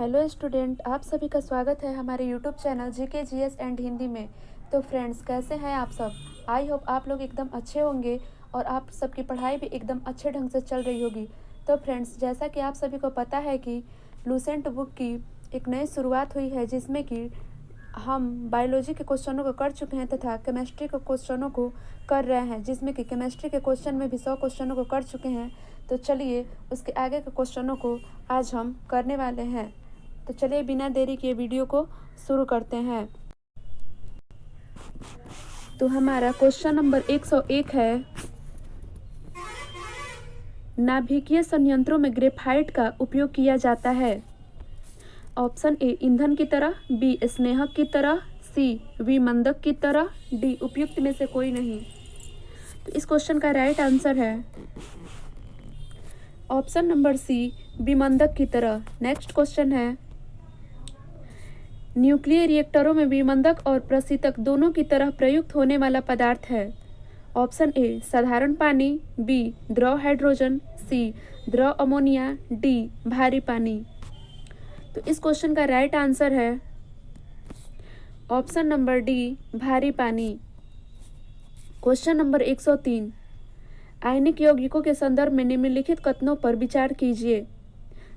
Hello student, आप सभी का स्वागत है हमारे YouTube channel GK GS and Hindi में। तो फ्रेंड्स, कैसे हैं आप सब? आई होप आप लोग एकदम अच्छे होंगे और आप सबकी पढ़ाई भी एकदम अच्छे ढंग से चल रही होगी। तो फ्रेंड्स, जैसा कि आप सभी को पता है कि लूसेंट बुक की एक नई शुरुआत हुई है, जिसमें कि हम बायोलॉजी के क्वेश्चनों को कर चुके हैं तथा केमिस्ट्री के क्वेश्चनों को कर रहे हैं, जिसमें कि केमिस्ट्री के क्वेश्चन में भी 100 क्वेश्चनों को कर चुके हैं। तो चलिए उसके आगे के क्वेश्चनों को आज हम करने वाले हैं। तो चलिए बिना देरी के वीडियो को शुरू करते हैं। तो हमारा क्वेश्चन नंबर 101 है, नाभिकीय संयंत्रों में ग्रेफाइट का उपयोग किया जाता है। ऑप्शन ए ईंधन की तरह, बी स्नेहक की तरह, सी विमंदक की तरह, डी उपयुक्त में से कोई नहीं। तो इस क्वेश्चन का राइट आंसर है ऑप्शन नंबर सी विमंदक की तरह। नेक्स्ट क्वेश्चन है, न्यूक्लियर रिएक्टरों में विमंदक और प्रशीतक दोनों की तरह प्रयुक्त होने वाला पदार्थ है। ऑप्शन ए साधारण पानी, बी द्रव हाइड्रोजन, सी द्रव अमोनिया, डी भारी पानी। तो इस क्वेश्चन का राइट आंसर है ऑप्शन नंबर डी भारी पानी। क्वेश्चन नंबर 103, आयनिक यौगिकों के संदर्भ में निम्नलिखित कथनों पर विचार कीजिए।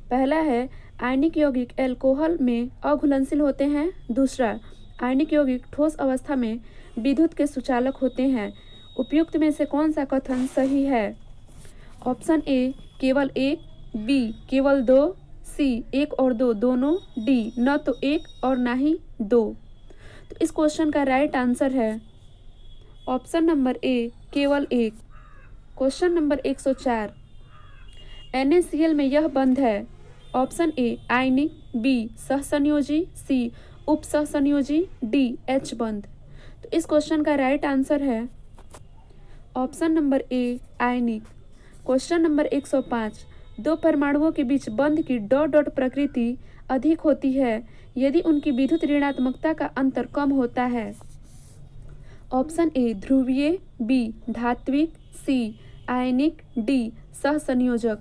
पहला है, आयनिक यौगिक अल्कोहल में अघुलनशील होते हैं। दूसरा, आयनिक यौगिक ठोस अवस्था में विद्युत के सुचालक होते हैं। उपयुक्त में से कौन सा कथन सही है? ऑप्शन ए केवल एक, बी केवल दो, सी एक और दो दोनों, डी न तो एक और ना ही दो। तो इस क्वेश्चन का राइट आंसर है ऑप्शन नंबर ए केवल एक। क्वेश्चन नंबर 104, NaCl में यह बंध है। ऑप्शन ए आयनिक, बी सहसंयोजी, सी उप सहसंयोजी, डी H बंध। तो इस क्वेश्चन का राइट आंसर है ऑप्शन नंबर ए आयनिक। क्वेश्चन नंबर 105, दो परमाणुओं के बीच बंध की डॉट डॉट प्रकृति अधिक होती है यदि उनकी विद्युत ऋणात्मकता का अंतर कम होता है। ऑप्शन ए ध्रुवीय, बी धात्विक, सी आयनिक, डी सहसंयोजक।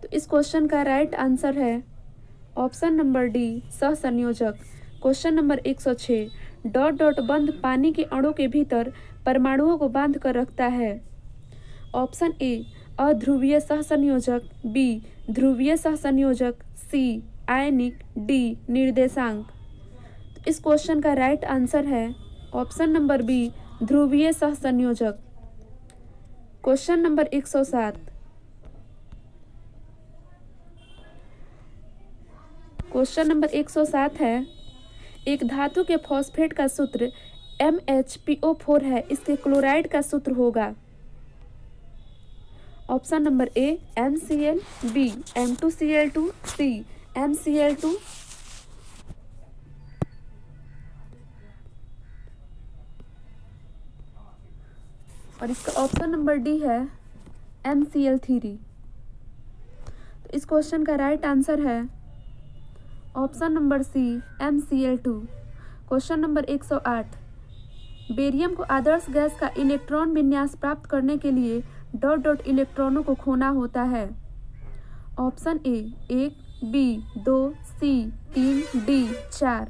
तो इस क्वेश्चन का राइट आंसर है ऑप्शन नंबर डी सहसंयोजक। क्वेश्चन नंबर 106, डॉट डॉट बंध पानी के अणु के भीतर परमाणुओं को बांध कर रखता है। ऑप्शन ए अध्रुवीय सहसंयोजक, बी ध्रुवीय सहसंयोजक, सी आयनिक, डी निर्देशांक। तो इस क्वेश्चन का राइट आंसर है ऑप्शन नंबर बी ध्रुवीय सहसंयोजक। क्वेश्चन नंबर 107, क्वेश्चन नंबर 107 है, एक धातु के फॉस्फेट का सूत्र MHPO4 है, इसके क्लोराइड का सूत्र होगा। Option number A MCl, B M2Cl2, C MCl2, और इसका ऑप्शन नंबर डी है MCl3। तो इस क्वेश्चन का राइट आंसर है option number C MCl2। Question number 108, barium को आदर्श गैस का इलेक्ट्रॉन विन्यास प्राप्त करने के लिए डॉट डॉट इलेक्ट्रॉनों को खोना होता है। Option A 1, B 2, C 3, D 4।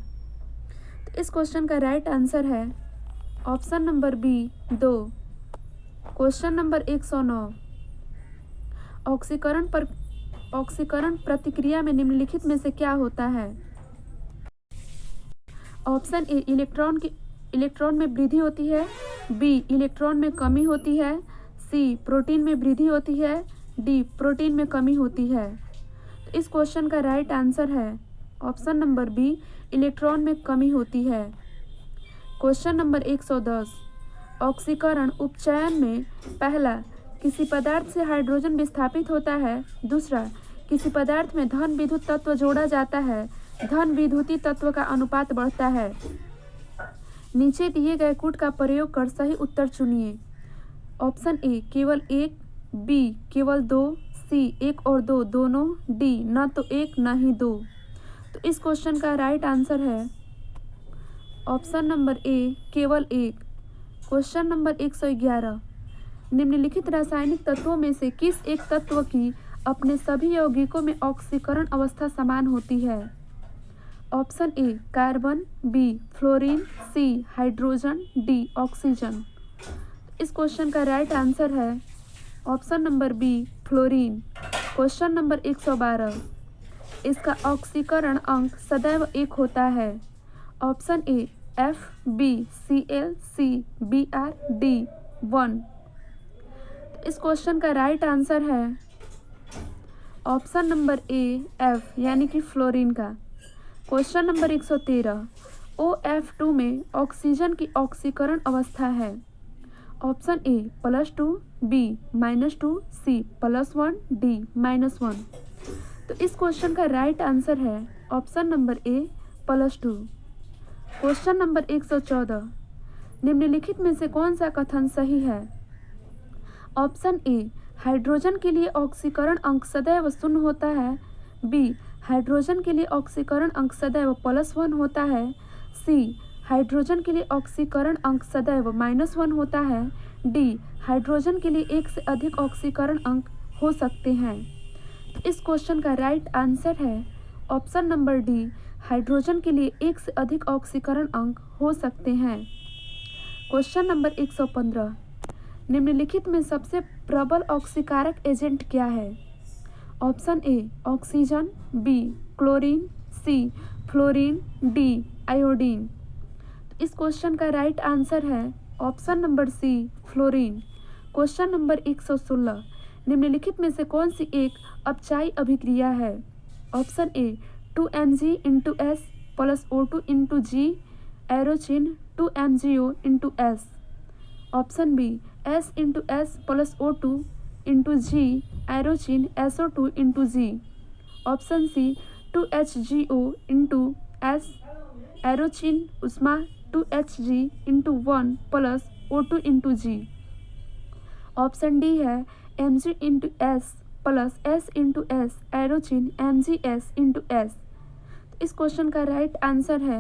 तो इस क्वेश्चन का राइट आंसर है option number B 2। Question number 109, ऑक्सीकरण प्रतिक्रिया में निम्नलिखित में से क्या होता है? ऑप्शन ए इलेक्ट्रॉन में वृद्धि होती है, बी इलेक्ट्रॉन में कमी होती है, सी प्रोटीन में वृद्धि होती है, डी प्रोटीन में कमी होती है। तो इस क्वेश्चन का राइट आंसर है ऑप्शन नंबर बी इलेक्ट्रॉन में कमी होती है। क्वेश्चन नंबर 110, ऑक्सीकरण उपचयन में पहला, किसी पदार्थ से हाइड्रोजन विस्थापित होता है। दूसरा, किसी पदार्थ में धन विद्युत तत्व जोड़ा जाता है, धन विद्युतीय तत्व का अनुपात बढ़ता है। नीचे दिए गए कूट का प्रयोग कर सही उत्तर चुनिए। ऑप्शन ए केवल एक, बी केवल दो, सी एक और दो दोनों, डी न तो एक न ही दो। तो इस क्वेश्चन का राइट आंसर है ऑप्शन नंबर ए केवल एक। क्वेश्चन नंबर 111, निम्नलिखित रासायनिक तत्वों में से किस एक तत्व की अपने सभी यौगिकों में ऑक्सीकरण अवस्था समान होती है? Option A carbon, B fluorine, C hydrogen, D oxygen. इस क्वेश्चन का राइट आंसर है option number B fluorine. Question number 112, इसका ऑक्सीकरण अंक सदैव 1 होता है। Option A F, Cl, C, Br, D 1। इस क्वेश्चन का राइट आंसर है ऑप्शन नंबर ए F यानी कि फ्लोरीन का। क्वेश्चन नंबर 113, OF2 में ऑक्सीजन की ऑक्सीकरण अवस्था है। ऑप्शन ए +2, B -2, C +1, D -1। तो इस क्वेश्चन का राइट आंसर है ऑप्शन नंबर ए +2। क्वेश्चन नंबर 114, निम्नलिखित में से कौन सा कथन सही है। ऑप्शन ए हाइड्रोजन के लिए ऑक्सीकरण अंक सदैव 0 होता है। बी हाइड्रोजन के लिए ऑक्सीकरण अंक सदैव +1 होता है। सी हाइड्रोजन के लिए ऑक्सीकरण अंक सदैव -1 होता है। डी हाइड्रोजन के लिए एक से अधिक ऑक्सीकरण अंक हो सकते हैं। तो इस क्वेश्चन का राइट आंसर है ऑप्शन नंबर डी, हाइड्रोजन के लिए एक से अधिक ऑक्सीकरण अंक हो सकते हैं। क्वेश्चन नंबर 115, निम्नलिखित में सबसे प्रबल ऑक्सीकारक एजेंट क्या है। Option A oxygen, B chlorine, C fluorine, D iodine. तो इस क्वेश्चन का राइट आंसर है option number C fluorine. Question number 116, निम्नलिखित में से कौन सी एक अपचायी अभिक्रिया है। Option A 2Mg + O2 G एरोचिन 2MgO S। Option B S + O2 G एरोचिन SO2 G। Option C 2HgO S एरोचिन उष्मा 2Hg 1 + O2 G। Option D है Mg S + S एरोचिन MgS S। इस क्वेश्चन का राइट आंसर है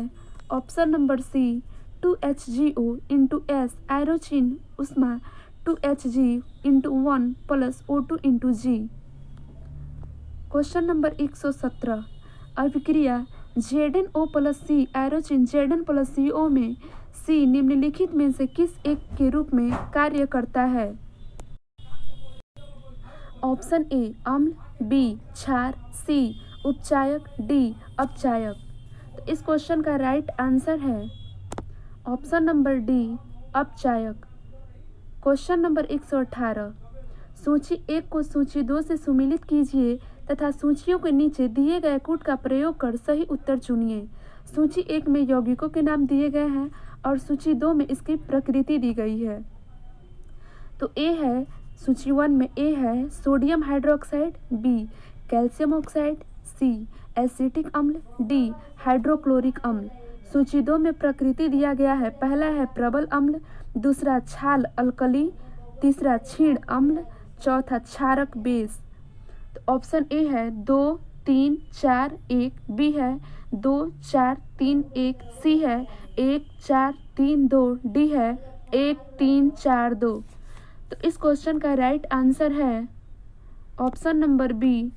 option number C 2HgO S एरोचिन उष्मा 2Hg 1 + O2 G। Question number 117, अभिक्रिया ZnO + C एरोचिन Zn + CO में C निम्नलिखित में से किस एक के रूप में कार्य करता है। ऑप्शन ए अम्ल, बी क्षार, सी उपचायक, डी अपचायक। तो इस क्वेश्चन का राइट आंसर है ऑप्शन नंबर डी अपचायक। क्वेश्चन नंबर 118, सूची 1 को सूची 2 से सुमेलित कीजिए तथा सूचियों के नीचे दिए गए कूट का प्रयोग कर सही उत्तर चुनिए। सूची 1 में यौगिकों के नाम दिए गए हैं और सूची 2 में इसकी प्रकृति दी गई है। तो ए है, सूची 1 में ए है sodium hydroxide, B calcium oxide, C acetic अम्ल, डी हाइड्रोक्लोरिक अम्ल। सूची 2 में प्रकृति दिया गया है, पहला है प्रबल अम्ल, दूसरा छाल अल्कली, तीसरा क्षीण अम्ल, चौथा क्षारक बेस। तो ऑप्शन ए है 2 3 4 1, बी है 2 4 3 1, सी है 1 4 3 2, डी है 1 3 4 2। तो इस क्वेश्चन का राइट आंसर है ऑप्शन नंबर बी,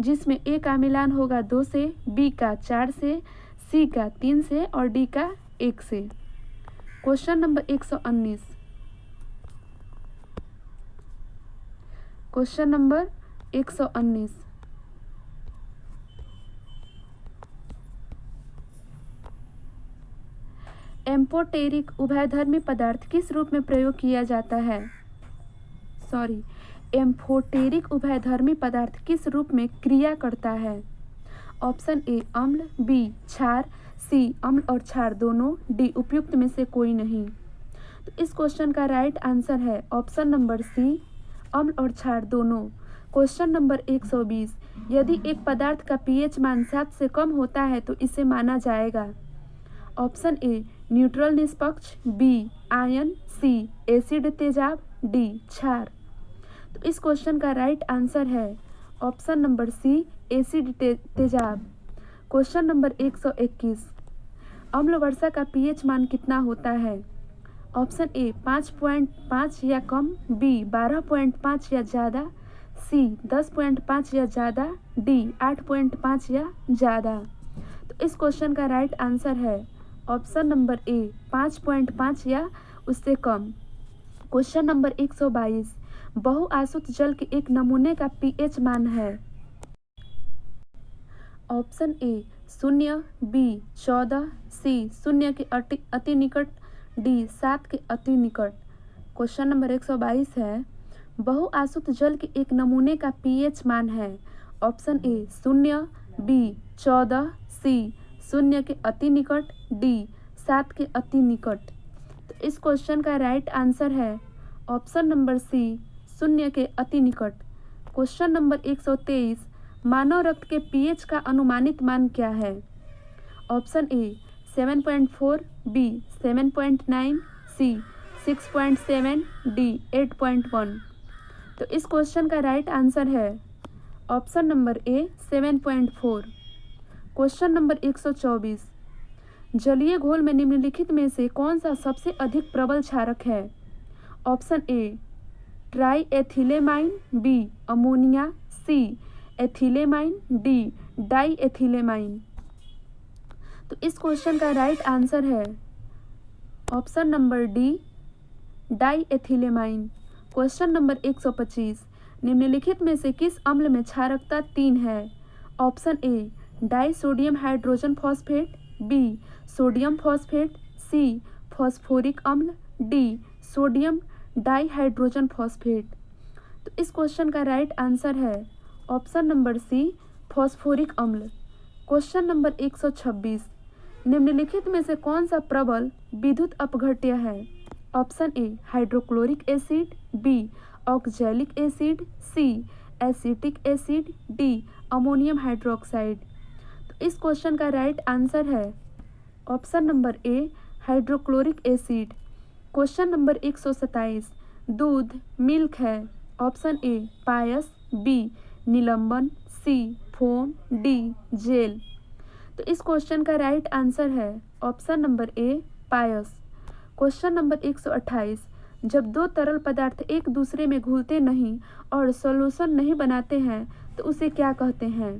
जिसमें ए का मिलान होगा 2 से, बी का 4 से, सी का 3 से और डी का 1 से। Question number 119, question number 119, amphoteric उभयधर्मी पदार्थ किस रूप में प्रयोग किया जाता है। एम्फोटेरिक उभयधर्मी पदार्थ किस रूप में क्रिया करता है। ऑप्शन ए अम्ल, बी क्षार, सी अम्ल और क्षार दोनों, डी उपयुक्त में से कोई नहीं। तो इस क्वेश्चन का राइट आंसर है ऑप्शन नंबर सी अम्ल और क्षार दोनों। क्वेश्चन नंबर 120, यदि एक पदार्थ का pH मान 7 से कम होता है तो इसे माना जाएगा। ऑप्शन ए न्यूट्रल निष्पक्ष, बी आयन, सी एसिड तेजाब, डी क्षार। तो इस क्वेश्चन का राइट आंसर है ऑप्शन नंबर सी एसिड तेजाब। क्वेश्चन नंबर 121, अम्ल वर्षा का pH मान कितना होता है। ऑप्शन ए 5.5 या कम, बी 12.5 या ज़्यादा, सी 10.5 या ज़्यादा, डी 8.5 या ज़्यादा। तो तो इस क्वेश्चन का राइट आंसर है ऑप्शन नंबर ए 5.5 या उससे कम। क्वेश्चन नंबर 122, बहुआसुत जल के एक नमूने का पीएच मान है। ऑप्शन ए 0, बी 14, सी 0 के अति निकट, डी 7 के अति निकट। क्वेश्चन नंबर 122 है, बहुआसुत जल के एक नमूने का पीएच मान है। ऑप्शन ए 0, बी 14, सी 0 के अति निकट, डी 7 के अति निकट। तो इस क्वेश्चन का राइट आंसर है ऑप्शन नंबर सी 0 के अति निकट। क्वेश्चन नंबर 123, मानव रक्त के पीएच का अनुमानित मान क्या है। Option A 7.4, B 7.9, C 6.7, D 8.1। तो इस क्वेश्चन का राइट आंसर है option number A 7.4। Question number 124, जलीय घोल में निम्नलिखित में से कौन सा सबसे अधिक प्रबल क्षारक है। Option A triethylamine, B ammonia, C ethylamine, D diethylamine. तो इस क्वेश्चन का राइट आंसर है option number D diethylamine. Question number 125, निम्नलिखित में से किस अम्ल में क्षारकता 3 है। Option A di sodium hydrogen phosphate, B sodium phosphate, C phosphoric अम्ल, डी सोडियम डाईहाइड्रोजन फॉस्फेट। तो इस क्वेश्चन का राइट आंसर है ऑप्शन नंबर सी फॉस्फोरिक अम्ल। क्वेश्चन नंबर 126, निम्नलिखित में से कौन सा प्रबल विद्युत अपघट्य है। Option A hydrochloric acid, B oxalic acid, C acetic acid, D ammonium hydroxide. तो इस क्वेश्चन का राइट आंसर है option number A hydrochloric acid. Question number 127, दूध मिल्क है। ऑप्शन ए पायस, बी निलंबन, सी फोम, डी जेल। तो इस क्वेश्चन का राइट आंसर है ऑप्शन नंबर ए पायस। क्वेश्चन नंबर 128, जब दो तरल पदार्थ एक दूसरे में घुलते नहीं और सॉल्यूशन नहीं बनाते हैं तो उसे क्या कहते हैं।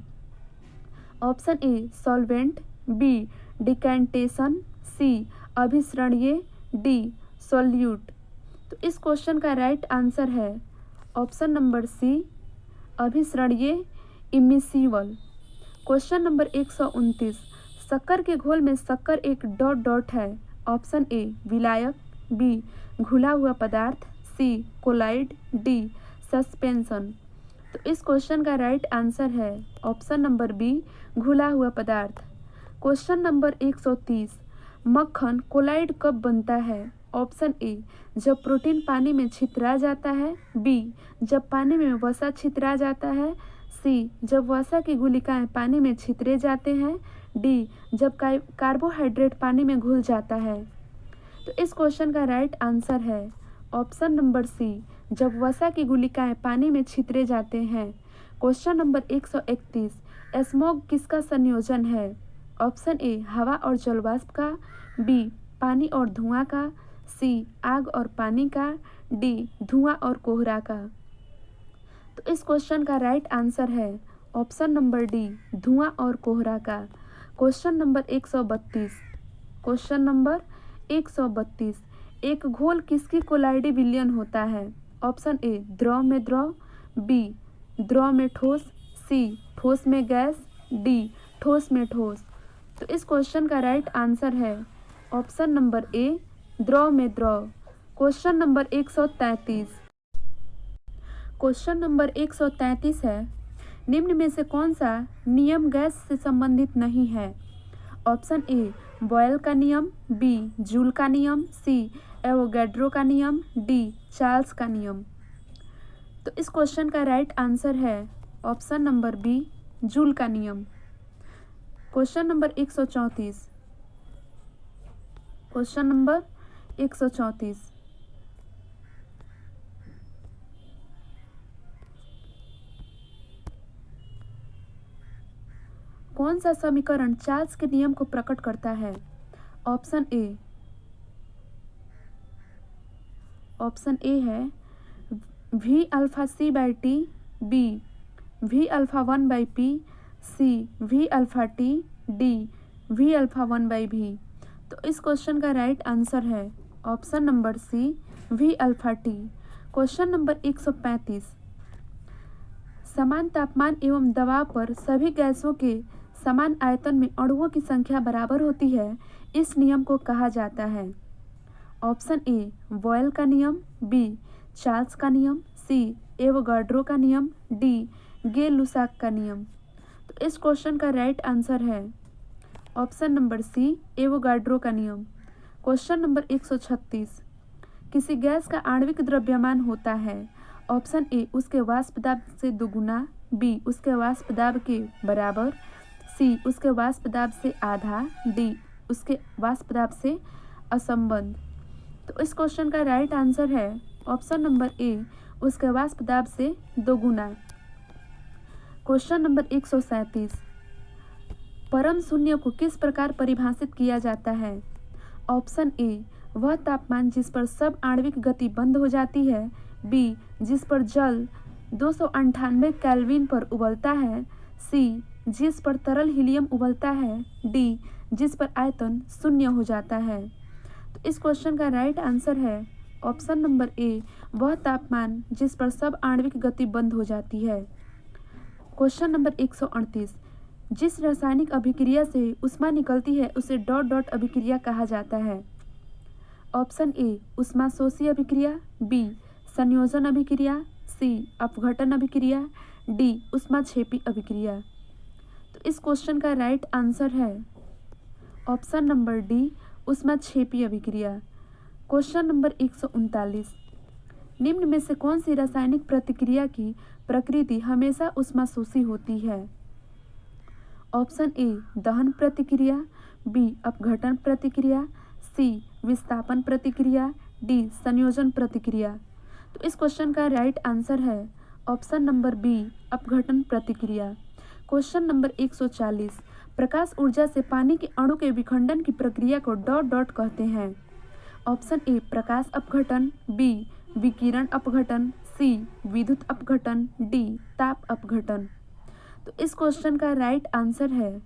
Option A solvent, B decantation, C अभिसरणीय, डी सॉल्यूट। तो इस क्वेश्चन का राइट आंसर है ऑप्शन नंबर सी अभिसरणीय इमिसिबल। क्वेश्चन नंबर 129, शक्कर के घोल में शक्कर एक डॉट डॉट है। ऑप्शन ए विलायक, बी घुला हुआ पदार्थ, सी कोलाइड, डी सस्पेंशन। तो इस क्वेश्चन का राइट आंसर है ऑप्शन नंबर बी घुला हुआ पदार्थ। क्वेश्चन नंबर 130, मक्खन कोलाइड कब बनता है। ऑप्शन ए जब प्रोटीन पानी में छितरा जाता है, बी जब पानी में वसा छितरा जाता है, सी जब वसा की गुलिकाएं पानी में छितरे जाते हैं, डी जब कार्बोहाइड्रेट पानी में घुल जाता है। तो इस क्वेश्चन का राइट आंसर है ऑप्शन नंबर सी जब वसा की गुलिकाएं पानी में छितरे जाते हैं। क्वेश्चन नंबर 131, स्मॉग किसका संयोजन है। ऑप्शन ए हवा और जलवाष्प का, बी पानी और धुआं का, सी आग और पानी का, डी धुआं और कोहरा का। तो इस क्वेश्चन का राइट आंसर है ऑप्शन नंबर डी धुआं और कोहरा का। क्वेश्चन नंबर 132, क्वेश्चन नंबर 132, एक घोल किसकी कोलाइडी विलयन होता है। ऑप्शन ए द्रव में द्रव, बी द्रव में ठोस, सी ठोस में गैस, डी ठोस में ठोस। तो इस क्वेश्चन का राइट आंसर है ऑप्शन नंबर ए द्रव में द्रव। क्वेश्चन नंबर 133, क्वेश्चन नंबर 133 है, निम्न में से कौन सा नियम गैस से संबंधित नहीं है। ऑप्शन ए बॉयल का नियम, बी जूल का नियम, सी एवोगैड्रो का नियम, डी चार्ल्स का नियम। तो इस क्वेश्चन का राइट आंसर है ऑप्शन नंबर बी जूल का नियम। क्वेश्चन नंबर 134, क्वेश्चन नंबर 134, कौन सा समीकरण चार्ल्स के नियम को प्रकट करता है। ऑप्शन ए है V alpha C by T, B V alpha 1 by P, C V alpha T, D V alpha 1/v। तो इस क्वेश्चन का राइट आंसर है option number C, V alpha T. Question number 135, समान तापमान एवं दबाव पर सभी गैसों के समान आयतन में अणुओं की संख्या बराबर होती है, इस नियम को कहा जाता है। ऑप्शन ए बॉयल का नियम, बी चार्ल्स का नियम, सी एवोगाड्रो का नियम, डी गे-लुसाक का नियम। तो इस क्वेश्चन का राइट आंसर है ऑप्शन नंबर सी, एवोगाड्रो का नियम। क्वेश्चन नंबर 136, किसी गैस का आणविक द्रव्यमान होता है। ऑप्शन ए उसके वाष्प दाब से दोगुना, बी उसके वाष्प दाब के बराबर, सी उसके वाष्प दाब से आधा, डी उसके वाष्प दाब से असंबद्ध। तो इस क्वेश्चन का राइट आंसर है ऑप्शन नंबर ए, उसके वाष्प दाब से दोगुना। क्वेश्चन नंबर 137, परम शून्य को किस प्रकार परिभाषित किया जाता है। ऑप्शन ए वह तापमान जिस पर सब आणविक गति बंद हो जाती है, बी जिस पर जल 298 केल्विन पर उबलता है, सी जिस पर तरल हीलियम उबलता है, डी जिस पर आयतन शून्य हो जाता है। तो इस क्वेश्चन का राइट आंसर है ऑप्शन नंबर ए, वह तापमान जिस पर सब आणविक गति बंद हो जाती है। क्वेश्चन नंबर 138, जिस रासायनिक अभिक्रिया से ऊष्मा निकलती है उसे डॉट डॉट अभिक्रिया कहा जाता है। ऑप्शन ए ऊष्माशोषी अभिक्रिया, बी संयोजन अभिक्रिया, सी अपघटन अभिक्रिया, डी ऊष्माक्षेपी अभिक्रिया। तो इस क्वेश्चन का राइट आंसर है ऑप्शन नंबर डी, ऊष्माक्षेपी अभिक्रिया। क्वेश्चन नंबर 139, निम्न में से कौन सी रासायनिक प्रतिक्रिया की प्रकृति हमेशा ऊष्माशोषी होती है। ऑप्शन ए दहन प्रतिक्रिया, बी अपघटन प्रतिक्रिया, सी विस्थापन प्रतिक्रिया, डी संयोजन प्रतिक्रिया। तो इस क्वेश्चन का राइट आंसर है ऑप्शन नंबर बी, अपघटन प्रतिक्रिया। क्वेश्चन नंबर 140, प्रकाश ऊर्जा से पानी के अणु के विखंडन की प्रक्रिया को डॉट डॉट कहते हैं। ऑप्शन ए प्रकाश अपघटन, बी विकिरण अपघटन, सी विद्युत अपघटन, डी ताप अपघटन। तो इस क्वेश्चन का राइट आंसर है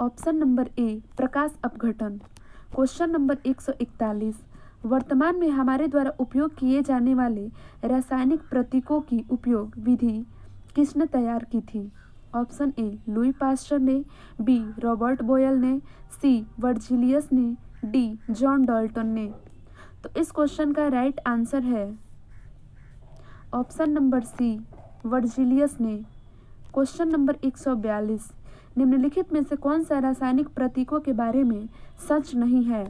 ऑप्शन नंबर ए, प्रकाश अपघटन। क्वेश्चन नंबर 141, वर्तमान में हमारे द्वारा उपयोग किए जाने वाले रासायनिक प्रतीकों की उपयोग विधि किसने तैयार की थी। ऑप्शन ए लुई पास्चर ने, बी रॉबर्ट बॉयल ने, सी वर्जिलियस ने, डी जॉन डाल्टन ने। तो इस क्वेश्चन का राइट आंसर है ऑप्शन नंबर सी, वर्जिलियस ने। क्वेश्चन नंबर 142, निम्नलिखित में से कौन सा रासायनिक प्रतीकों के बारे में सच नहीं है।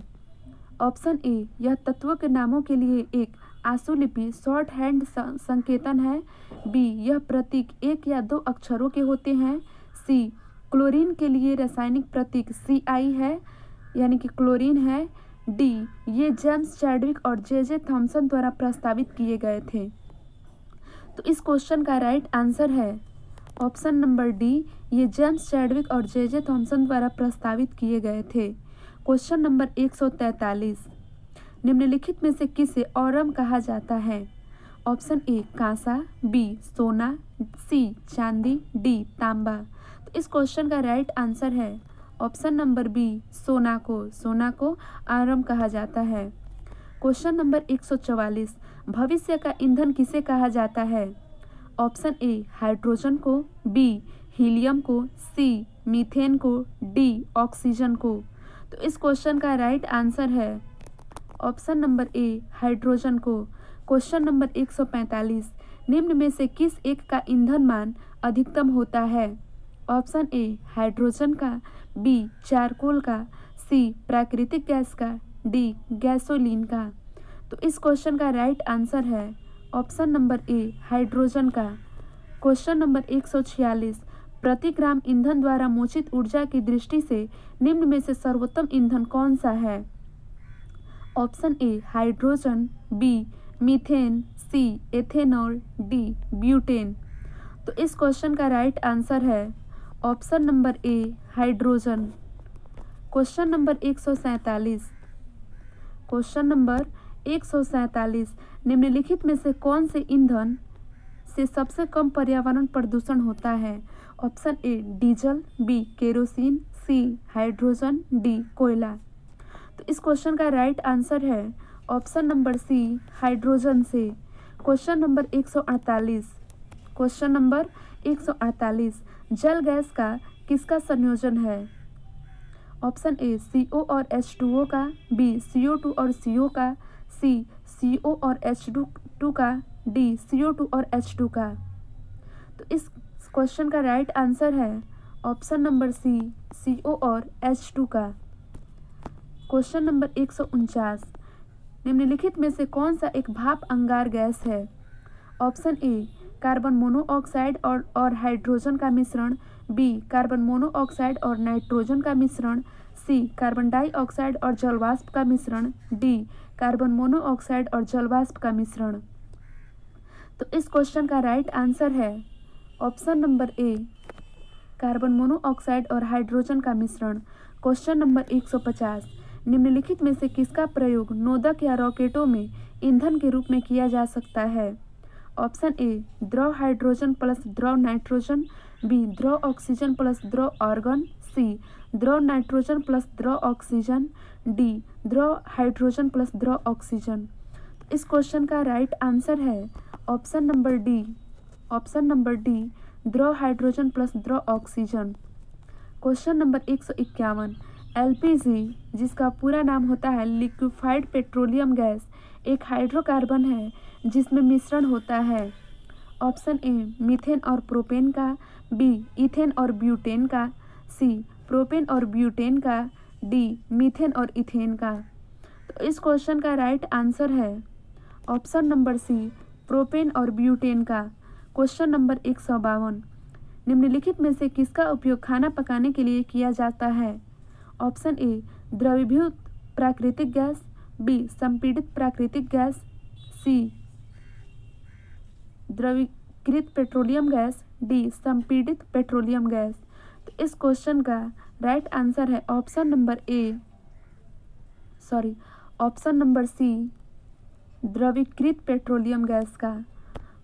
ऑप्शन ए यह तत्वों के नामों के लिए एक आशुलिपि शॉर्ट हैंड संकेतन है, बी यह प्रतीक एक या दो अक्षरों के होते हैं, सी क्लोरीन के लिए रासायनिक प्रतीक CI है यानी कि क्लोरीन है, डी ये जेम्स चैडविक और जे थॉमसन द्वारा प्रस्तावित किए गए थे। तो इस क्वेश्चन का राइट आंसर है ऑप्शन नंबर डी, ये जेम्स चैडविक और जे थॉमसन द्वारा प्रस्तावित किए गए थे। क्वेश्चन नंबर 143, निम्नलिखित में से किसे औरम कहा जाता है। ऑप्शन ए कांसा, बी सोना, सी चांदी, डी तांबा। तो इस क्वेश्चन का राइट आंसर है ऑप्शन नंबर बी, सोना को औरम कहा जाता है। क्वेश्चन नंबर 144, भविष्य का ईंधन किसे कहा जाता है। ऑप्शन ए हाइड्रोजन को, बी हीलियम को, सी मीथेन को, डी ऑक्सीजन को। तो इस क्वेश्चन का राइट आंसर है ऑप्शन नंबर ए हाइड्रोजन को। क्वेश्चन नंबर 145, निम्न में से किस एक का ईंधन मान अधिकतम होता है। ऑप्शन ए हाइड्रोजन का, बी चारकोल का, सी प्राकृतिक गैस का, डी गैसोलीन का। तो इस क्वेश्चन का राइट आंसर है ऑप्शन नंबर ए हाइड्रोजन का। क्वेश्चन नंबर 146, प्रति ग्राम ईंधन द्वारा मोचित ऊर्जा की दृष्टि से निम्न में से सर्वोत्तम ईंधन कौन सा है। Option A hydrogen, B methane, C ethanol, D butane. तो इस क्वेश्चन का राइट आंसर है option number A hydrogen. Question number 147, question number 147, निम्नलिखित में से कौन से ईंधन से सबसे कम पर्यावरण प्रदूषण होता है। Option A diesel, B kerosene, C hydrogen, D कोयला। तो इस क्वेश्चन का राइट आंसर है ऑप्शन नंबर सी हाइड्रोजन से। Question number 148। क्वेश्चन नंबर 148, जल गैस का किसका संयोजन है? ऑप्शन ए CO और H2O का, बी CO2 और CO का, सी CO और H2 का, डी CO2 और H2 का। तो इस क्वेश्चन का राइट आंसर है ऑप्शन नंबर सी CO और H2 का। क्वेश्चन नंबर 149, निम्नलिखित में से कौन सा एक भाप अंगार गैस है? ऑप्शन ए कार्बन मोनोऑक्साइड और हाइड्रोजन का मिश्रण, बी कार्बन मोनोऑक्साइड और नाइट्रोजन का मिश्रण, सी कार्बन डाइऑक्साइड और जलवाष्प का मिश्रण, डी कार्बन मोनोऑक्साइड और जलवाष्प का मिश्रण। तो इस क्वेश्चन का राइट आंसर है ऑप्शन नंबर ए कार्बन मोनोऑक्साइड और हाइड्रोजन का मिश्रण। क्वेश्चन नंबर 150, निम्नलिखित में से किसका प्रयोग नोदक या रॉकेटों में ईंधन के रूप में किया जा सकता है? ऑप्शन ए द्रव हाइड्रोजन प्लस द्रव नाइट्रोजन, बी द्रव ऑक्सीजन प्लस द्रव आर्गन, सी द्रव नाइट्रोजन प्लस द्रव ऑक्सीजन, डी द्रव हाइड्रोजन प्लस द्रव ऑक्सीजन। तो इस क्वेश्चन का राइट आंसर है option number D, option number D द्रव हाइड्रोजन प्लस द्रव ऑक्सीजन। क्वेश्चन नंबर 151, LPG जिसका पूरा नाम होता है लिक्विफाइड पेट्रोलियम गैस एक हाइड्रोकार्बन है जिसमें मिश्रण होता है। ऑप्शन ए मीथेन और प्रोपेन का, बी इथेन और ब्यूटेन का, सी प्रोपेन और ब्यूटेन का, डी मीथेन और इथेन का। तो इस क्वेश्चन का राइट आंसर है ऑप्शन नंबर सी प्रोपेन और ब्यूटेन का। क्वेश्चन नंबर 152, निम्नलिखित में से किसका उपयोग खाना पकाने के लिए किया जाता है? ऑप्शन ए द्रवीभूत प्राकृतिक गैस, बी संपीड़ित प्राकृतिक गैस, सी द्रवीकृत पेट्रोलियम गैस, डी संपीड़ित पेट्रोलियम गैस। तो इस क्वेश्चन का राइट आंसर है ऑप्शन नंबर सी द्रवीकृत पेट्रोलियम गैस का।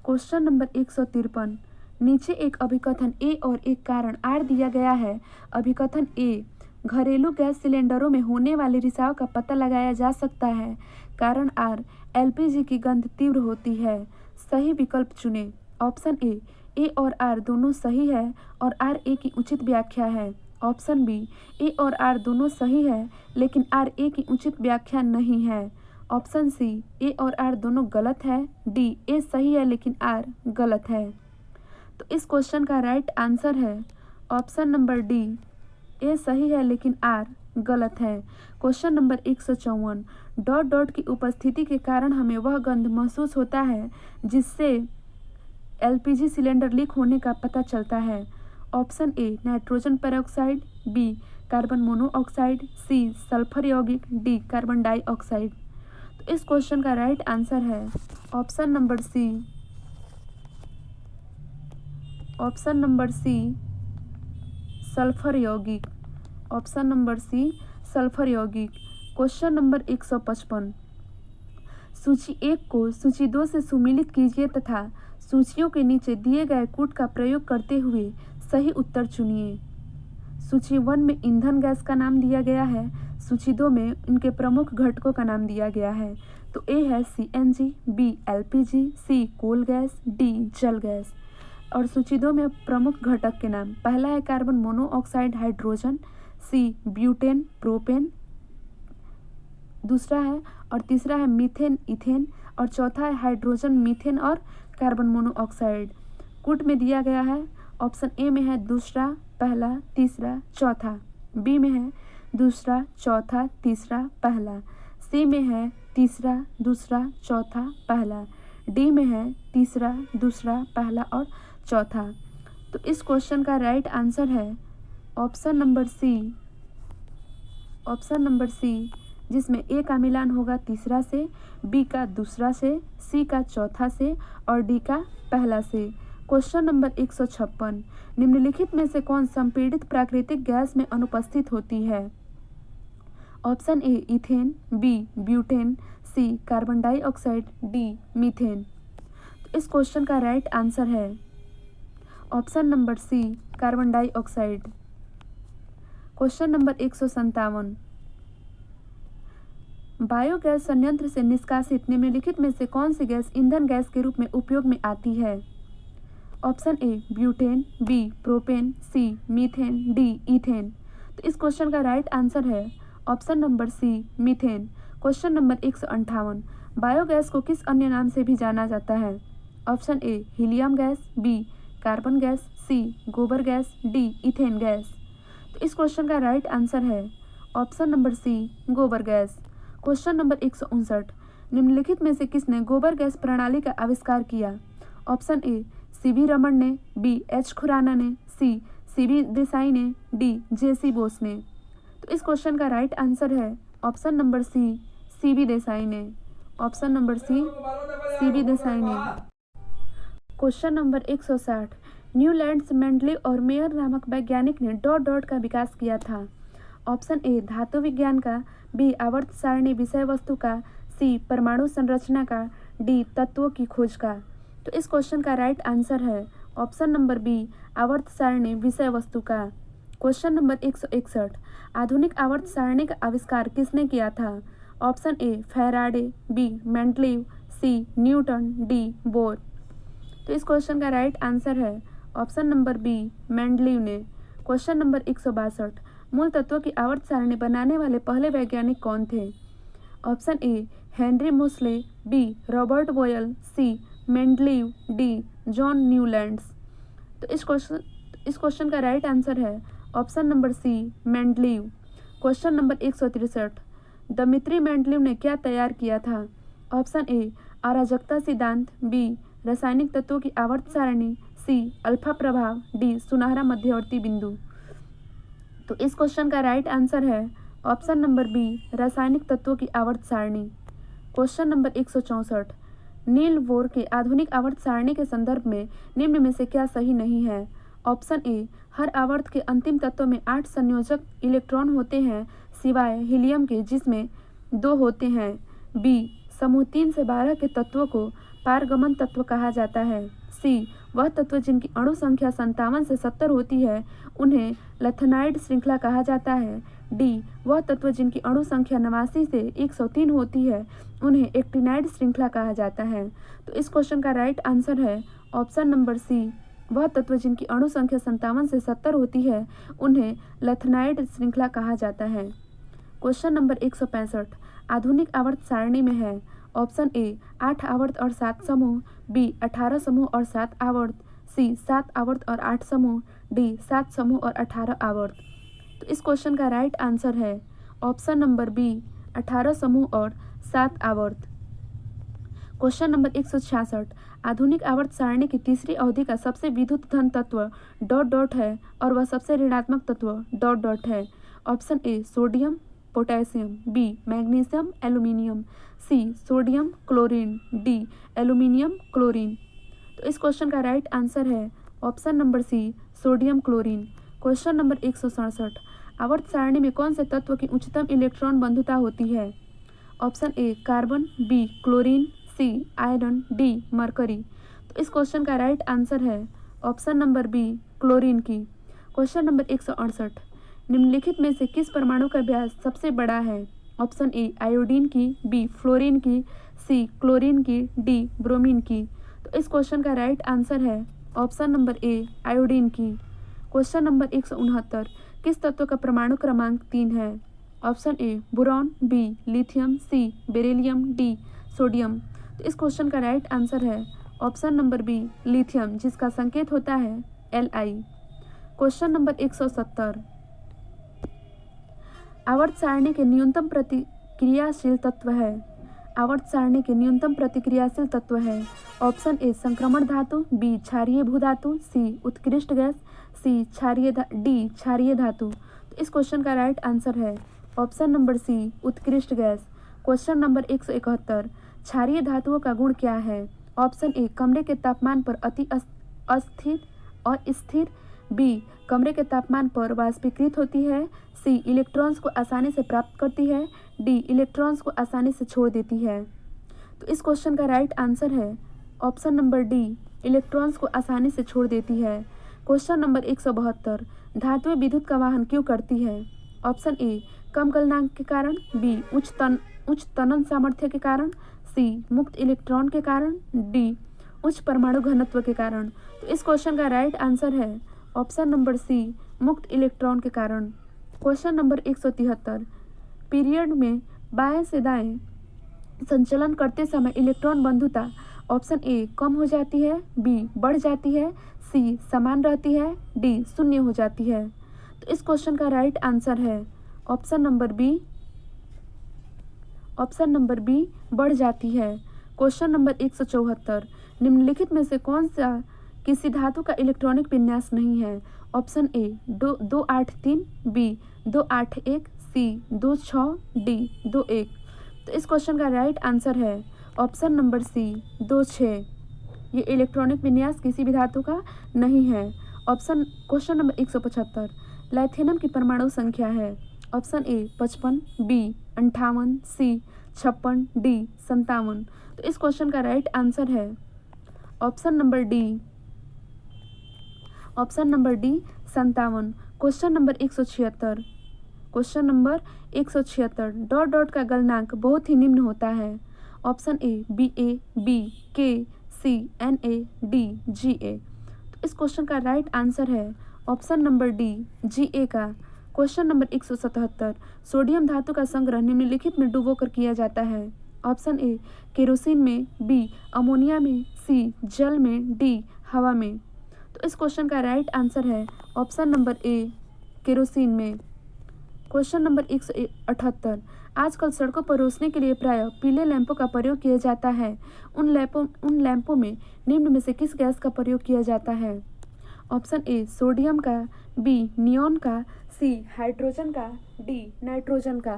क्वेश्चन नंबर 153, नीचे एक अभिकथन ए और एक कारण आर दिया गया है। अभिकथन ए घरेलू गैस सिलेंडरों में होने वाले रिसाव का पता लगाया जा सकता है। कारण आर LPG की गंध तीव्र होती है। सही विकल्प चुनें। ऑप्शन ए और आर दोनों सही है और आर ए की उचित व्याख्या है। ऑप्शन बी ए और आर दोनों सही है लेकिन आर ए की उचित व्याख्या नहीं है। ऑप्शन सी ए और आर दोनों गलत है, डी ए सही है लेकिन आर गलत है। तो इस क्वेश्चन का राइट आंसर है ऑप्शन नंबर डी ए सही है लेकिन आर गलत है। क्वेश्चन नंबर 154, डॉट डॉट की उपस्थिति के कारण हमें वह गंध महसूस होता है जिससे LPG सिलेंडर लीक होने का पता चलता है। Option A nitrogen peroxide, B carbon monoxide, C sulphur यौगिक, डी कार्बन डाइऑक्साइड। तो इस क्वेश्चन का राइट आंसर है option number C, option number C sulphur यौगिक। ऑप्शन नंबर सी सल्फर यौगिक। क्वेश्चन नंबर 155, सूची 1 को सूची 2 से सुमेलित कीजिए तथा सूचियों के नीचे दिए गए कूट का प्रयोग करते हुए सही उत्तर चुनिए। सूची 1 में ईंधन गैस का नाम दिया गया है, सूची 2 में इनके प्रमुख घटकों का नाम दिया गया है। तो ए है CNG, बी LPG, सी कोल गैस, डी जल गैस। और सूची 2 में प्रमुख घटक के नाम, पहला है carbon monoxide hydrogen, C butane propane, दूसरा है और तीसरा है मीथेन इथेन, और चौथा है हाइड्रोजन मीथेन और कार्बन मोनोऑक्साइड। कूट में दिया गया है ऑप्शन ए में है दूसरा, पहला, तीसरा, चौथा, बी में है दूसरा, चौथा, तीसरा, पहला, सी में है तीसरा, दूसरा, चौथा, पहला, डी में है तीसरा, दूसरा, पहला और चौथा। तो इस क्वेश्चन का राइट आंसर है option number C, option number C, जिसमें ए का मिलान होगा तीसरा से, बी का दूसरा से, सी का चौथा से और डी का पहला से। क्वेश्चन नंबर 156, निम्नलिखित में से कौन संपीड़ित प्राकृतिक गैस में अनुपस्थित होती है? Option A ethane, B butane, C carbon dioxide, D methane. तो इस क्वेश्चन का राइट आंसर है option number C carbon dioxide. Question number 157, biogas संयंत्र से निष्कासित निम्नलिखित में से कौन सी गैस ईंधन गैस के रूप में उपयोग में आती है? Option A butane, B propane, C methane, D ethane. तो इस क्वेश्चन का राइट आंसर है option number C methane. Question number 158, biogas को किस अन्य नाम से भी जाना जाता है? Option A helium gas, B carbon gas, C गोबर गैस, डी इथेन गैस। तो इस क्वेश्चन का राइट आंसर है ऑप्शन नंबर सी गोबर गैस। क्वेश्चन नंबर 159, निम्नलिखित में से किसने गोबर गैस प्रणाली का आविष्कार किया? ऑप्शन ए सीवी रमन ने, बी एच खुराना ने, सी सीवी देसाई ने, डी जेसी बोस ने। तो इस क्वेश्चन का राइट आंसर है option number C CV Desai ने। Option number C CV Desai ने। क्वेश्चन नंबर 160, न्यूलैंड्स मेंडलीव और मेयर नामक वैज्ञानिक ने डॉट डॉट का विकास किया था? ऑप्शन ए धातु विज्ञान का, बी आवर्त सारणी विषय वस्तु का, सी परमाणु संरचना का, डी तत्वों की खोज का। तो इस क्वेश्चन का राइट आंसर है ऑप्शन नंबर बी आवर्त सारणी विषय वस्तु का। क्वेश्चन नंबर 161, आधुनिक आवर्त सारणी का आविष्कार किसने किया था? Option A Faraday, B Mendeleev, C Newton, D Bohr. तो इस क्वेश्चन का राइट आंसर है ऑप्शन नंबर बी मेंडलीव ने। क्वेश्चन नंबर 162, मूल तत्वों की आवर्त सारणी बनाने वाले पहले वैज्ञानिक कौन थे? Option A Henry Moseley, B Robert Boyle, C Mendeleev, D John Newlands. तो इस क्वेश्चन का राइट आंसर है option number C Mendeleev. Question number 163, Dmitri Mendeleev ने क्या तैयार किया था? ऑप्शन ए अराजकता सिद्धांत, बी रासायनिक तत्वों की आवर्त सारणी, सी अल्फा प्रभाव, डी सुनहरा मध्यवर्ती बिंदु। तो इस क्वेश्चन का राइट आंसर है ऑप्शन नंबर बी रासायनिक तत्वों की आवर्त सारणी। क्वेश्चन नंबर 164, नील बोर के आधुनिक आवर्त सारणी के संदर्भ में निम्न में से क्या सही नहीं है? ऑप्शन ए हर आवर्त के अंतिम तत्व में 8 संयोजक इलेक्ट्रॉन होते हैं सिवाय हीलियम के जिसमें 2 होते हैं, बी समूह 3 से 12 के तत्वों को पारगमन तत्व कहा जाता है, सी वह तत्व जिनकी अणु संख्या 57 से 70 होती है उन्हें लैथेनाइड श्रृंखला कहा जाता है, डी वह तत्व जिनकी अणु संख्या 89 से 103 होती है उन्हें एक्टिनाइड श्रृंखला कहा जाता है। तो इस क्वेश्चन का राइट आंसर है ऑप्शन नंबर सी वह तत्व जिनकी अणु संख्या 57 से 70 होती है उन्हें लैथेनाइड श्रृंखला कहा जाता है। क्वेश्चन नंबर 165, आधुनिक आवर्त सारणी में है? ऑप्शन ए 8 आवर्त और 7 समूह, बी 18 समूह और 7 आवर्त, सी 7 आवर्त और 8 समूह, डी 7 समूह और 18 आवर्त। तो इस क्वेश्चन का राइट आंसर है ऑप्शन नंबर बी 18 समूह और 7 आवर्त। क्वेश्चन नंबर 166, आधुनिक आवर्त सारणी की तीसरी अवधि का सबसे विद्युत घन तत्व डॉट डॉट है और वह सबसे ऋणात्मक तत्व डॉट डॉट है। Option A sodium potassium, B magnesium aluminium, C sodium chlorine, D aluminium chlorine. तो इस क्वेश्चन का राइट आंसर है option number C sodium chlorine. Question number 167, आवर्त सारणी में कौन से तत्व की उच्चतम इलेक्ट्रॉन बंधुता होती है? Option A carbon, B chlorine, C iron, D mercury. तो इस क्वेश्चन का राइट आंसर है ऑप्शन नंबर बी क्लोरीन की। क्वेश्चन नंबर 168, निम्नलिखित में से किस परमाणु का व्यास सबसे बड़ा है? ऑप्शन ए आयोडीन की, बी फ्लोरीन की, सी क्लोरीन की, डी ब्रोमीन की। तो इस क्वेश्चन का राइट आंसर है ऑप्शन नंबर ए आयोडीन की। क्वेश्चन नंबर 169, किस तत्व का परमाणु क्रमांक 3 है? Option A boron, B lithium, C beryllium, D sodium. तो इस क्वेश्चन का राइट आंसर है ऑप्शन नंबर बी लिथियम जिसका संकेत होता है Li। क्वेश्चन नंबर 170, आवर्त सारणी के न्यूनतम प्रतिक्रियाशील तत्व है? आवर्त सारणी के न्यूनतम प्रतिक्रियाशील तत्व है? ऑप्शन ए संक्रमण धातु, बी क्षारीय भूधातु, सी उत्कृष्ट गैस, सी डी क्षारीय धातु। तो इस क्वेश्चन का राइट आंसर है ऑप्शन नंबर सी उत्कृष्ट गैस। क्वेश्चन नंबर 171, क्षारीय धातुओं का गुण क्या है? ऑप्शन ए कमरे के तापमान पर अति अस्थिर और स्थिर, बी कमरे के तापमान पर वाष्पीकृत होती है, सी इलेक्ट्रॉन्स को आसानी से प्राप्त करती है, डी इलेक्ट्रॉन्स को आसानी से छोड़ देती है। तो इस क्वेश्चन का राइट आंसर है ऑप्शन नंबर डी इलेक्ट्रॉन्स को आसानी से छोड़ देती है। क्वेश्चन नंबर 172, धातुएं विद्युत का वाहन क्यों करती है? ऑप्शन ए कम गलनांक के कारण, बी उच्च तनन सामर्थ्य के कारण, सी मुक्त इलेक्ट्रॉन के कारण, डी उच्च परमाणु घनत्व के कारण। तो इस क्वेश्चन का राइट आंसर है ऑप्शन नंबर सी मुक्त इलेक्ट्रॉन के कारण। क्वेश्चन नंबर 173, पीरियड में बाएं से दाएं संचलन करते समय इलेक्ट्रॉन बंधुता ऑप्शन ए कम हो जाती है, बी बढ़ जाती है, सी समान रहती है, डी शून्य हो जाती है। तो इस क्वेश्चन का राइट आंसर है ऑप्शन नंबर बी बढ़ जाती है। क्वेश्चन नंबर 174, निम्नलिखित में से कौन सा किसी धातु का इलेक्ट्रॉनिक विन्यास नहीं है? Option A 283, B 281, C 26, D 21। तो इस क्वेश्चन का राइट आंसर है ऑप्शन नंबर सी 26। ये इलेक्ट्रॉनिक विन्यास किसी भी धातु का नहीं है। क्वेश्चन नंबर 175, लैथियम की परमाणु संख्या है? Option A 55, B 58, C 56, D 57। तो इस क्वेश्चन का राइट आंसर है option number D 57। Question number 176, dot dot का गलनांक बहुत ही निम्न होता है। ऑप्शन ए BA, बी के, सी NA, डी GA। तो इस क्वेश्चन का राइट आंसर है ऑप्शन नंबर डी GA का। क्वेश्चन नंबर 177, सोडियम धातु का संग्रह निम्नलिखित में डुबोकर किया जाता है? ऑप्शन ए केरोसिन में, बी अमोनिया में, सी जल में, डी हवा में। तो इस क्वेश्चन का राइट आंसर है ऑप्शन नंबर ए केरोसिन में। क्वेश्चन नंबर 178, आजकल सड़कों पर रोशनी के लिए प्रायः पीले लैंपों का प्रयोग किया जाता है। उन लैंपों में निम्न में से किस गैस का प्रयोग किया जाता है? ऑप्शन ए सोडियम का, बी नियॉन का, सी हाइड्रोजन का, डी नाइट्रोजन का।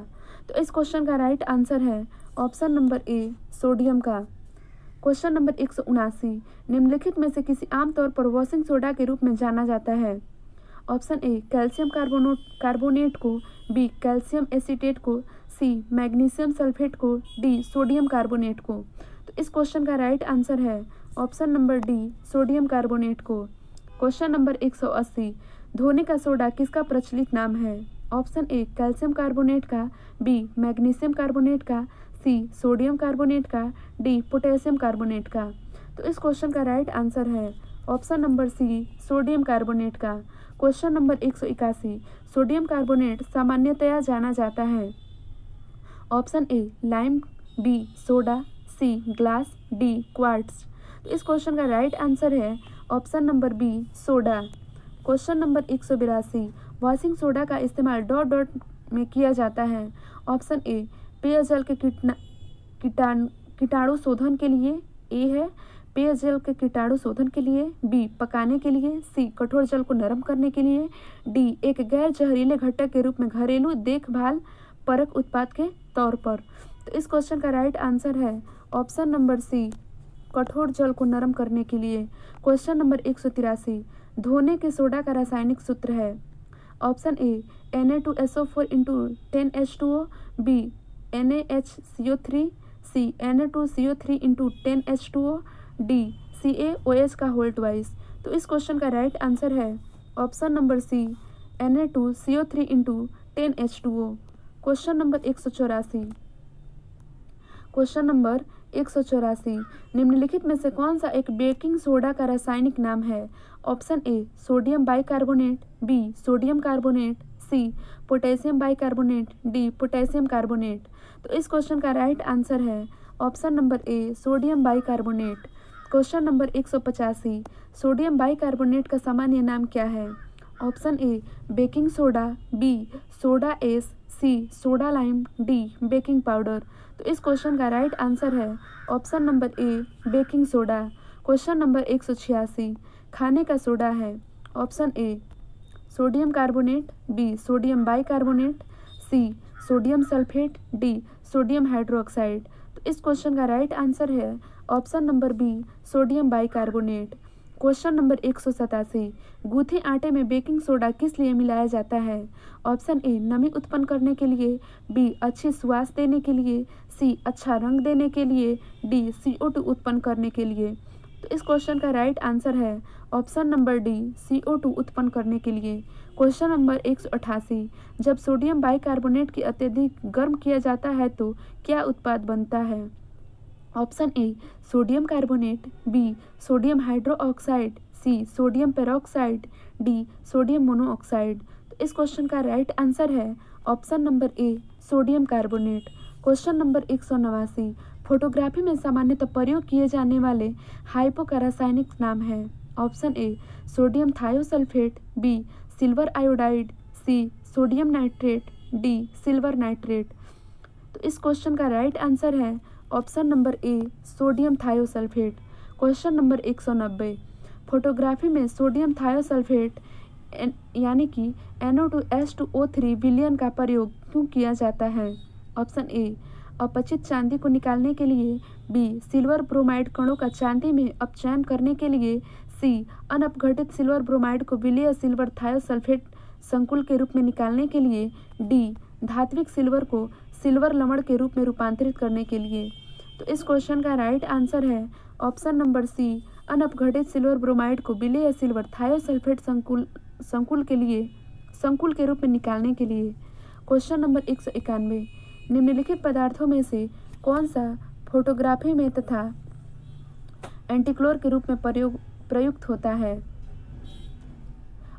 तो इस क्वेश्चन का राइट आंसर है ऑप्शन नंबर ए सोडियम का। क्वेश्चन नंबर 179, निम्नलिखित में से किसी आमतौर पर वॉशिंग सोडा के रूप में जाना जाता है? ऑप्शन ए कैल्शियम कार्बोनेट को, बी कैल्शियम एसीटेट को, सी मैग्नीशियम सल्फेट को, डी सोडियम कार्बोनेट को। तो इस क्वेश्चन का राइट आंसर है option number D sodium carbonate को। क्वेश्चन नंबर 180, धोने का सोडा किसका प्रचलित नाम है? ऑप्शन ए कैल्शियम कार्बोनेट का, बी मैग्नीशियम कार्बोनेट का, सी सोडियम कार्बोनेट का, डी पोटेशियम कार्बोनेट का। तो इस क्वेश्चन का राइट आंसर है option number C sodium carbonate का। क्वेश्चन नंबर 181, सोडियम कार्बोनेट सामान्यतया जाना जाता है? Option A lime, B soda, C glass, D quartz. तो इस क्वेश्चन का राइट आंसर है option number B soda. Question number 182, washing soda का इस्तेमाल डॉट डॉट में किया जाता है? ऑप्शन ए पेयजल के कीटाणु शोधन के लिए, ए है पेयजल के कीटाणु शोधन के लिए, बी पकाने के लिए, सी कठोर जल को नरम करने के लिए, डी एक गैर जहरीले घटक के रूप में घरेलू देखभाल परक उत्पाद के तौर पर। तो इस क्वेश्चन का राइट आंसर है ऑप्शन नंबर सी कठोर जल को नरम करने के लिए। क्वेश्चन नंबर 183, धोने के सोडा का रासायनिक सूत्र है? Option A Na2SO4 × 10H2O, B NaHCO3, C Na2CO3 × 10H2O, D CaOH का होल ट्वाइस। तो इस क्वेश्चन का राइट आंसर है option number C Na2CO3 × 10H2O। Question number 184, निम्नलिखित में से कौन सा एक बेकिंग सोडा का रासायनिक नाम है? Option A sodium bicarbonate, B sodium carbonate, C potassium bicarbonate, D potassium carbonate. तो इस क्वेश्चन का राइट आंसर है option number A sodium bicarbonate. Question number 185, sodium bicarbonate का सामान्य नाम क्या है? Option A baking soda, B soda ash, C soda lime, D baking powder. तो इस क्वेश्चन का राइट आंसर है option number A baking soda. Question number 186, खाने का सोडा है? Option A sodium carbonate, B sodium bicarbonate, C sodium sulphate, D sodium hydroxide. तो इस question का राइट आंसर है option number B sodium bicarbonate. Question number 187, गूथे आटे में बेकिंग सोडा किस लिए मिलाया जाता है? ऑप्शन ए नमी उत्पन्न करने के लिए, बी अच्छी सुवास देने के लिए, सी अच्छा रंग देने के लिए, डी CO2 उत्पन्न करने के लिए। तो इस क्वेश्चन का राइट आंसर है ऑप्शन नंबर डी, CO2 उत्पन्न करने के लिए। क्वेश्चन नंबर 188, जब सोडियम बाइकार्बोनेट की अत्यधिक गर्म किया जाता है तो क्या उत्पाद बनता है? Option A sodium carbonate, B sodium hydroxide, C sodium peroxide, D sodium monoxide. तो इस क्वेश्चन का राइट आंसर है option number A sodium carbonate. Question number 189, photography में सामान्यतः प्रयोग किए जाने वाले हाइपो का रासायनिक नाम है। Option A sodium thiosulphate, B silver iodide, C sodium nitrate, D silver nitrate. तो इस क्वेश्चन का राइट आंसर है option number A sodium thiosulphate. Question number 190, photography में सोडियम थायोसल्फेट यानी कि NO2H2O3 विलयन का प्रयोग क्यों किया जाता है? ऑप्शन ए अपचित चांदी को निकालने के लिए, बी सिल्वर ब्रोमाइड कणों का चांदी में अपचयन करने के लिए, सी अनअपघटित सिल्वर ब्रोमाइड को विलय सिल्वर थायोसल्फेट संकुल के रूप में निकालने के लिए, डी धात्विक सिल्वर को सिल्वर लवण के रूप में रूपांतरित करने के लिए। तो इस क्वेश्चन का राइट आंसर है ऑप्शन नंबर सी अनअपघटित सिल्वर ब्रोमाइड को विलय सिल्वर थायोसल्फेट संकुल के रूप में निकालने के लिए। क्वेश्चन नंबर 191, निम्नलिखित पदार्थों में से कौन सा फोटोग्राफी में तथा एंटीक्लोर के रूप में प्रयुक्त होता है?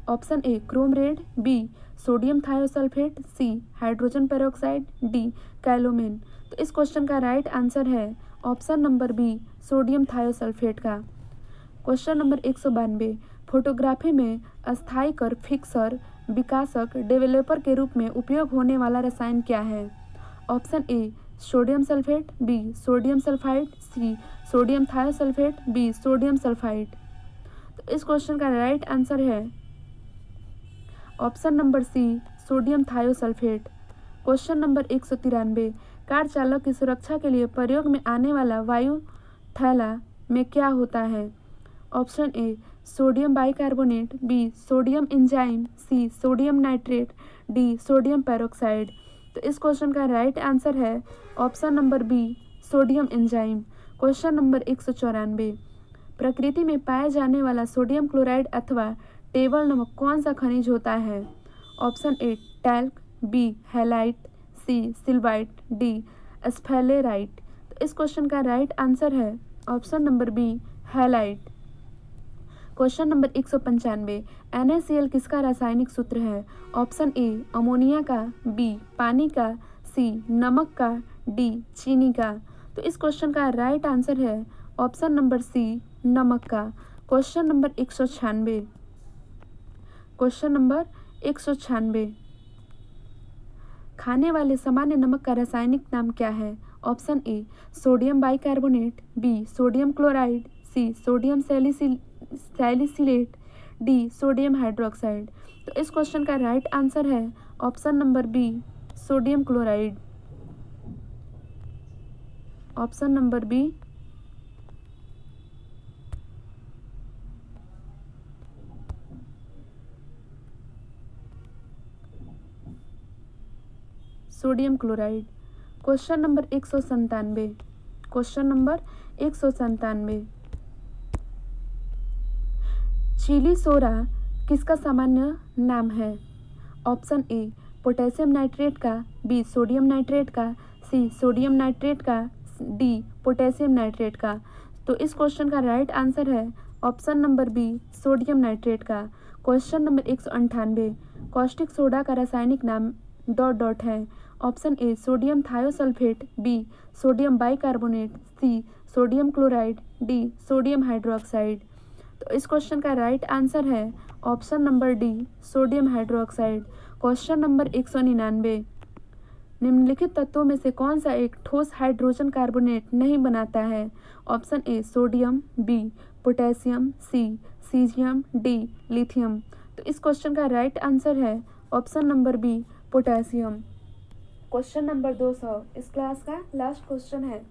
Option A chrome red, B sodium thiosulphate, C hydrogen peroxide, D calomel. तो इस क्वेश्चन का राइट आंसर है option number B sodium thiosulphate का। क्वेश्चन नंबर 192, फोटोग्राफी में अस्थायी कर फिक्सर, विकासक, डेवलपर के रूप में उपयोग होने वाला रसायन क्या है? Option A sodium sulphate, B sodium sulphide, C sodium thiosulphate, D sodium sulphide. तो इस क्वेश्चन का राइट आंसर है option number C sodium thiosulphate. Question number 193, car चालक की सुरक्षा के लिए प्रयोग में आने वाला वायु थैला में क्या होता है? Option A sodium bicarbonate, B sodium enzyme, C sodium nitrate, D sodium peroxide. तो इस क्वेश्चन का राइट आंसर है option number B sodium enzyme. Question number 194, प्रकृति में पाया जाने वाला सोडियम क्लोराइड अथवा टेबल नमक कौन सा खनिज होता है? Option A talc, B halite, C sylvite, D sphalerite. तो इस क्वेश्चन का राइट आंसर है option number B halite. Question number 195, NaCl किसका रासायनिक सूत्र है? ऑप्शन ए अमोनिया का, बी पानी का, सी नमक का, डी चीनी का। तो इस क्वेश्चन का राइट आंसर है ऑप्शन नंबर सी नमक का। क्वेश्चन नंबर 196, क्वेश्चन नंबर 196, खाने वाले सामान्य नमक का रासायनिक नाम क्या है? Option A sodium bicarbonate, B sodium chloride, C sodium salicylate, D sodium hydroxide. तो इस क्वेश्चन का राइट आंसर है option number B sodium chloride. Option number B sodium chloride. Question number 197, question number 197, Chile सोरा किसका सामान्य नाम है? Option A potassium nitrate का, बी सोडियम नाइट्रेट का, सी सोडियम नाइट्रेट का, डी पोटेशियम नाइट्रेट का। तो इस क्वेश्चन का राइट आंसर है option number B sodium nitrate का। क्वेश्चन नंबर 198, कॉस्टिक सोडा का रासायनिक नाम ... है। Option A sodium thiosulphate, B sodium bicarbonate, C sodium chloride, D sodium hydroxide. तो इस क्वेश्चन का राइट आंसर है option number D sodium hydroxide. Question number 199, निम्नलिखित तत्वों में से कौन सा एक ठोस हाइड्रोजन कार्बोनेट नहीं बनाता है? Option A sodium, B potassium, C caesium, D lithium. तो इस क्वेश्चन का राइट आंसर है option number B potassium. Question number 200 इस क्लास का लास्ट क्वेश्चन है।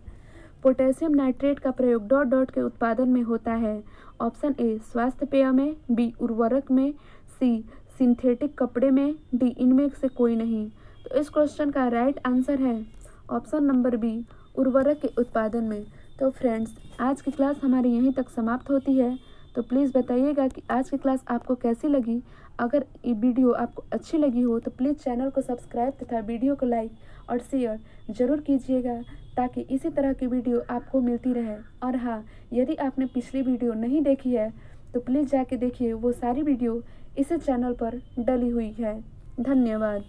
पोटेशियम नाइट्रेट का प्रयोग ... के उत्पादन में होता है। ऑप्शन ए स्वास्थ्य पेय में, बी उर्वरक में, सी सिंथेटिक कपड़े में, डी इनमें से कोई नहीं। तो इस क्वेश्चन का राइट आंसर है ऑप्शन नंबर बी उर्वरक के उत्पादन में। तो फ्रेंड्स, आज की क्लास हमारी यहीं तक समाप्त होती है। तो प्लीज़ बताइएगा कि आज की क्लास आपको कैसी लगी। अगर ये वीडियो आपको अच्छी लगी हो तो प्लीज़ चैनल को सब्सक्राइब तथा वीडियो को लाइक और शेयर ज़रूर कीजिएगा, ताकि इसी तरह की वीडियो आपको मिलती रहे। और हाँ, यदि आपने पिछली वीडियो नहीं देखी है तो प्लीज़ जाके देखिए, वो सारी वीडियो इसी चैनल पर डली हुई है। धन्यवाद।